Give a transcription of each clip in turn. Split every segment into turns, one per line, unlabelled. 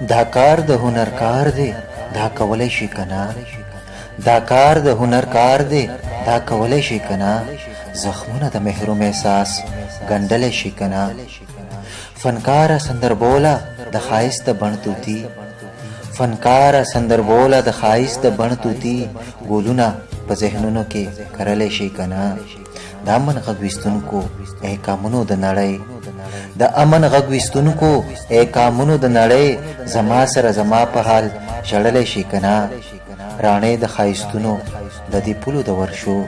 دا کار د هنر کار دی دا کولای شي کنه دا کار د هنر کار دی دا کولای شي کنه زخمونه د محروم احساس ګنډلی شي کنه فنکاره سندربوله د ښایست د بڼ توتي فنکاره سندربوله د ښایست د بڼ توتي ګولونه په ذهنونو کې کرلی شي کنه د امن غږ ویستونکو احکامونو د نړۍ د امن غږ ویستونکو احکامونو د نړۍ زما سره زما په حال ژړلی شي کنه راڼې د ښایستونو د دې پولو د ورشو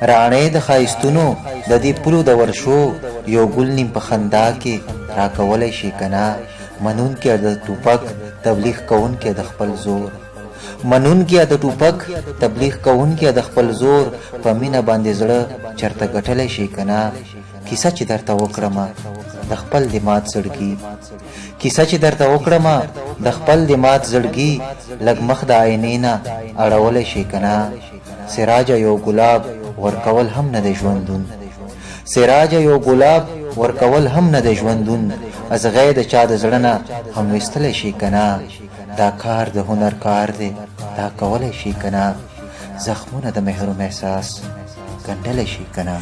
راڼې د ښایستونو د دې پولو د ورشو یو ګل نیم په خندا کې راکولی شي کنه منونکي د ټوپک تبلیغ کوونکي د خپل زور منونکي د ټوپک تبلیغ کوونکي د خپل زور په مینه باندې زړه چرته ګټلی شي کنه کیسه چې درته وکړمه د خپل د مات زړګي کیسه چې درته وکړمه د خپل د مات زړګي لږ مخ د آینې نه اړولی شي کنه سراجه یو ګلاب ورکول هم نه دی ژوندون سراجه یو ګلاب ورکول هم نه دی ژوندون ازغی د چا د زړه نه هم ویستلی شي کنه دا کار د هنر کار دی دا کولی شي کنه زخمونه د محروم احساس ګنډلی شي کنه